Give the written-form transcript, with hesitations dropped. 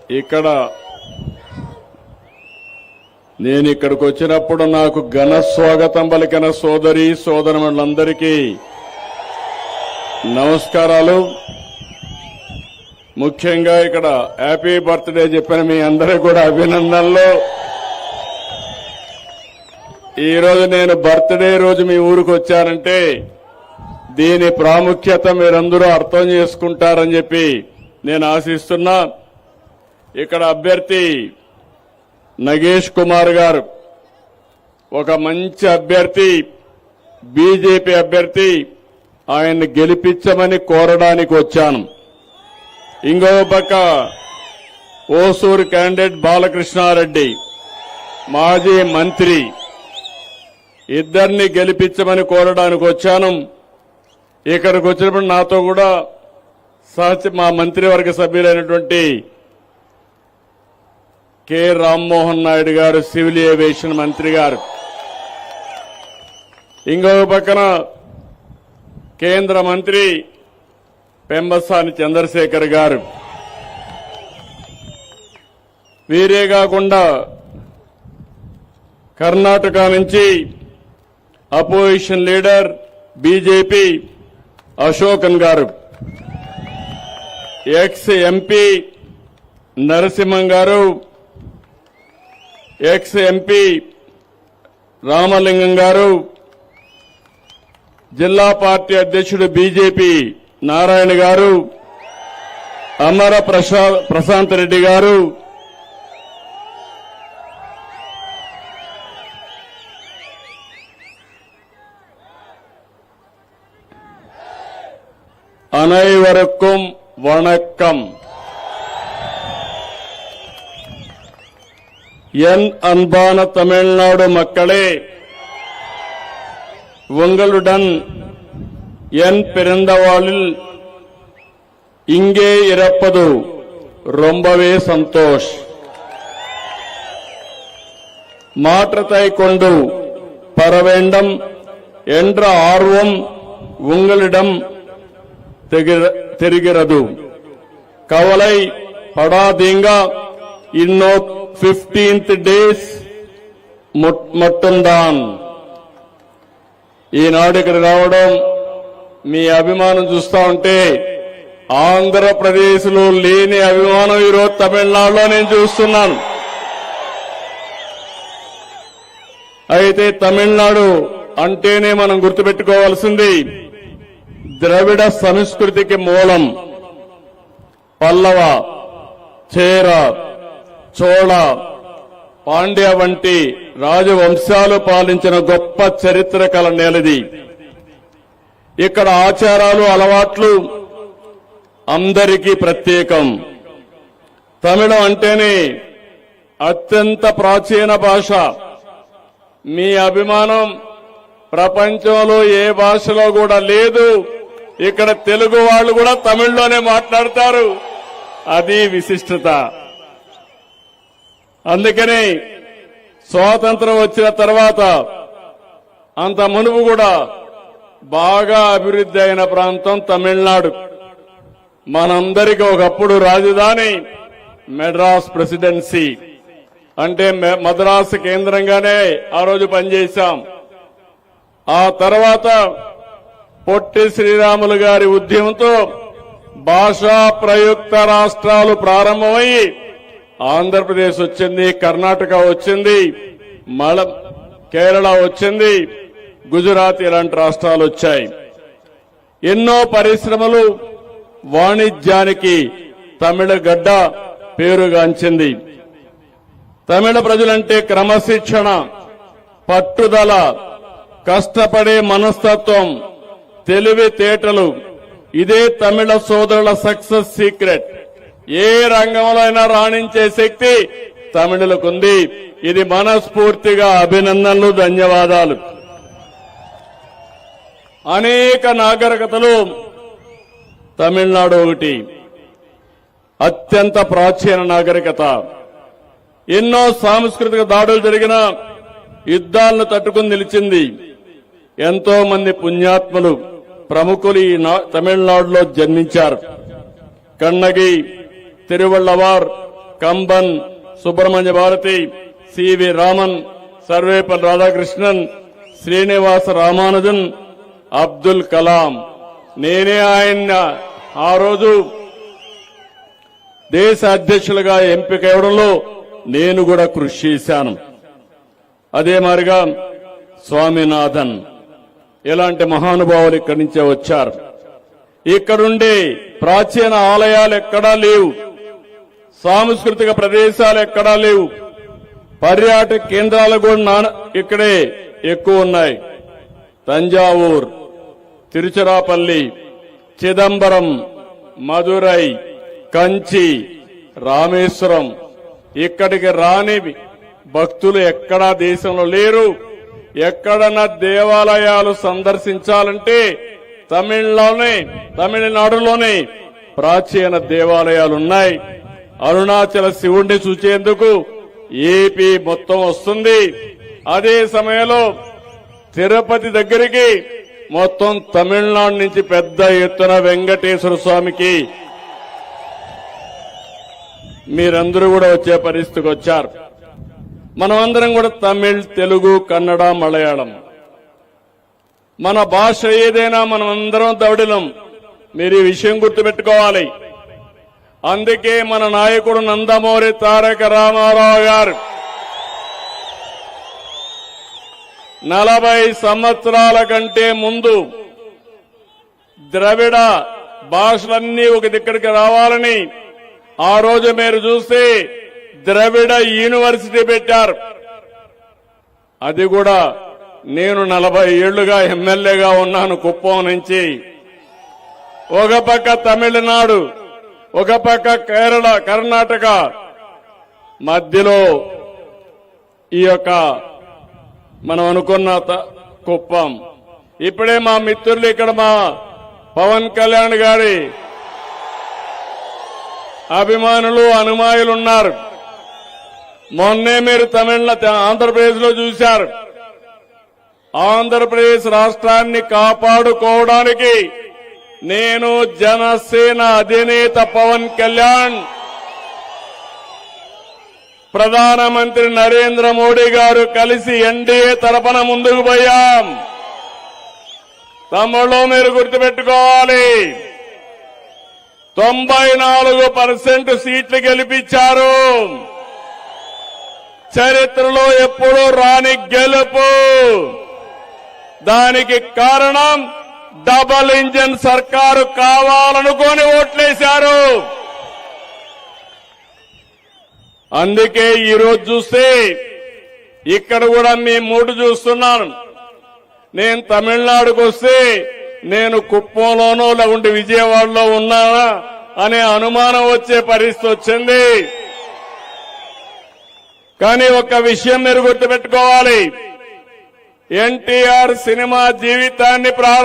ఇక్కడ నేను ఇక్కడికి వచ్చినప్పుడు నాకు ఘన స్వాగతం పలికిన సోదరి సోదరులందరికీ నమస్కారాలు. ముఖ్యంగా ఇక్కడ హ్యాపీ బర్త్డే చెప్పిన మీ అందరికీ కూడా అభినందనలు. ఈరోజు నేను బర్త్డే రోజు మీ ఊరికి వచ్చానంటే దీని ప్రాముఖ్యత మీరందరూ అర్థం చేసుకుంటారని చెప్పి నేను ఆశిస్తున్నా. ఇక్కడ అభ్యర్థి నగేష్ కుమార్ గారు ఒక మంచి అభ్యర్థి, బీజేపీ అభ్యర్థి. ఆయన్ని గెలిపించమని కోరడానికి వచ్చాను. ఇంకో పక్క ఓసూరు క్యాండిడేట్ బాలకృష్ణారెడ్డి మాజీ మంత్రి, ఇద్దరిని గెలిపించమని కోరడానికి వచ్చాను. ఇక్కడికి వచ్చినప్పుడు నాతో కూడా మా మంత్రివర్గ సభ్యులైనటువంటి కె రామ్మోహన్ నాయుడు గారు, సివిల్ ఏవియేషన్ మంత్రి గారు, ఇంకొక పక్కన కేంద్ర మంత్రి పెంబసాని చంద్రశేఖర్ గారు, వీరే కాకుండా కర్ణాటక నుంచి అపోజిషన్ లీడర్ బీజేపీ అశోకన్ గారు, ఎక్స్ ఎంపీ నరసింహం గారు, ఎక్స్ ఎంపీ రామలింగం గారు, జిల్లా పార్టీ అధ్యక్షుడు బీజేపీ నారాయణ గారు, అమర ప్రశాంత్ రెడ్డి గారు, அனைவருக்கும் வணக்கம். என் அன்பான தமிழ்நாடு மக்களே, உங்களுடன் என் பிறந்த நாளில் இங்கே இருப்பது ரொம்பவே சந்தோஷ். மாற்றத்தை கொண்டு பெற வேண்டும் என்ற ஆர்வம் உங்களிடம் தெரிகிறது. கவலை படாதீங்க. இன்னும் 15th డేస్ மட்டும்தான். ఈనాడు ఇక్కడ రావడం, మీ అభిమానం చూస్తా ఉంటే ఆంధ్రప్రదేశ్ లో లేని అభిమానం ఈరోజు తమిళనాడులో నేను చూస్తున్నాను. అయితే తమిళనాడు అంటేనే మనం గుర్తుపెట్టుకోవాల్సింది ద్రవిడ సంస్కృతికి మూలం. పల్లవ, చేర, చోళ, పాండ్య వంటి రాజవంశాలు పాలించిన గొప్ప చరిత్ర కల నేలది. ఇక్కడ ఆచారాలు, అలవాట్లు అందరికీ ప్రత్యేకం. తమిళం అంటేనే అత్యంత ప్రాచీన భాష. మీ అభిమానం ప్రపంచంలో ఏ భాషలో కూడా లేదు. ఇక్కడ తెలుగు వాళ్ళు కూడా తమిళ్లోనే మాట్లాడతారు. అది విశిష్టత. అందుకని స్వాతంత్రం వచ్చిన తర్వాత అంత మునుపు కూడా బాగా అభివృద్ధి అయిన ప్రాంతం తమిళనాడు. మనందరికీ ఒకప్పుడు రాజధాని మెడ్రాస్ ప్రెసిడెన్సీ, అంటే మద్రాసు కేంద్రంగానే ఆ రోజు పనిచేశాం. ఆ తర్వాత పొట్టి శ్రీరాములు గారి ఉద్యమంతో భాషా ప్రయుక్త రాష్ట్రాలు ప్రారంభమయ్యి ఆంధ్రప్రదేశ్ వచ్చింది, కర్ణాటక వచ్చింది, కేరళ వచ్చింది, గుజరాత్ ఇలాంటి రాష్ట్రాలు వచ్చాయి. ఎన్నో పరిశ్రమలు, వాణిజ్యానికి తమిళ గడ్డ పేరుగాంచింది. తమిళ ప్రజలంటే క్రమశిక్షణ, పట్టుదల, కష్టపడే మనస్తత్వం, తెలివితేటలు. ఇదే తమిళ సోదరుల సక్సెస్ సీక్రెట్. ఏ రంగంలో అయినా రాణించే శక్తి తమిళులకుంది. ఇది మనస్ఫూర్తిగా అభినందనలు, ధన్యవాదాలు. అనేక నాగరికతలు తమిళనాడు ఒకటి. అత్యంత ప్రాచీన నాగరికత. ఎన్నో సాంస్కృతిక దాడులు జరిగిన యుద్ధాలను తట్టుకుని నిలిచింది. ఎంతో మంది పుణ్యాత్ములు, ప్రముఖులు ఈ తమిళనాడులో జన్మించారు. కన్నగి, తిరువళ్ళవార్, కంబన్ సుబ్రహ్మణ్య భారతి, సివి రామన్, సర్వేపల్లి రాధాకృష్ణన్, శ్రీనివాస రామానుజన్, అబ్దుల్ కలాం. నేనే ఆయన ఆ రోజు దేశ అధ్యక్షులుగా ఎంపిక అవ్వడంలో నేను కూడా కృషి చేశాను. అదే మాదిరిగా స్వామినాథన్, ఇలాంటి మహానుభావులు ఇక్కడి నుంచే వచ్చారు. ఇక్కడుండే ప్రాచీన ఆలయాలు ఎక్కడా లేవు, సాంస్కృతిక ప్రదేశాలు ఎక్కడా లేవు, పర్యాటక కేంద్రాలు కూడా ఇక్కడే ఎక్కువ ఉన్నాయి. తంజావూర్, తిరుచిరాపల్లి, చిదంబరం, మదురై, కంచి, రామేశ్వరం, ఇక్కడికి రాని భక్తులు ఎక్కడా దేశంలో లేరు. ఎక్కడన్నా దేవాలయాలు సందర్శించాలంటే తమిళనాడులోనే ప్రాచీన దేవాలయాలున్నాయి. అరుణాచల శివుణ్ణి చూచేందుకు ఏపీ మొత్తం వస్తుంది. అదే సమయంలో తిరుపతి దగ్గరికి మొత్తం తమిళనాడు నుంచి పెద్ద ఎత్తున వెంకటేశ్వర స్వామికి మీరందరూ కూడా వచ్చే పరిస్థితికి వచ్చారు. మనమందరం కూడా తమిళ్, తెలుగు, కన్నడ, మలయాళం, మన భాష ఏదైనా మనమందరం దౌడిలం. మీరు ఈ విషయం గుర్తుపెట్టుకోవాలి. అందుకే మన నాయకుడు నందమూరి తారక రామారావు గారు 40 సంవత్సరాల కంటే ముందు ద్రవిడ భాషలన్నీ ఒక దగ్గరికి రావాలని ఆ రోజు మీరు చూస్తే ద్రవిడ యూనివర్సిటీ పెట్టారు. అది కూడా నేను 40 ఏళ్లుగా ఎమ్మెల్యేగా ఉన్నాను కుప్పం నుంచి. ఒక పక్క తమిళనాడు, ఒక పక్క కేరళ, కర్ణాటక, మధ్యలో ఈ యొక్క మనం అనుకున్న కుప్పం. ఇప్పుడే మా మిత్రులు ఇక్కడ మా పవన్ కళ్యాణ్ గారి అభిమానులు, అనుమాయులు ఉన్నారు. మొన్నే మీరు ఆంధ్రప్రదేశ్ లో చూశారు. ఆంధ్రప్రదేశ్ రాష్ట్రాన్ని కాపాడుకోవడానికి నేను జనసేన అధినేత పవన్ కళ్యాణ్, ప్రధానమంత్రి నరేంద్ర మోడీ గారు కలిసి ఎన్డీఏ తరపున ముందుకు పోయాం. తమ్ముళ్ళు మీరు గుర్తుపెట్టుకోవాలి, 94% సీట్లు గెలిపించారు. చరిత్రలో ఎప్పుడూ రాని గెలుపు. దానికి కారణం డబుల్ ఇంజన్ సర్కారు కావాలనుకొని ఓట్లేశారు. అందుకే ఈరోజు చూస్తే ఇక్కడ కూడా మీ మూడు చూస్తున్నాను. నేను తమిళనాడుకు వస్తే నేను కుప్పంలోనో లేకుంటే విజయవాడలో ఉన్నానా అనే అనుమానం వచ్చే పరిస్థితి వచ్చింది. కానీ ఒక విషయం మీరు గుర్తుపెట్టుకోవాలి, ఎన్టీఆర్ సినిమా జీవితాన్ని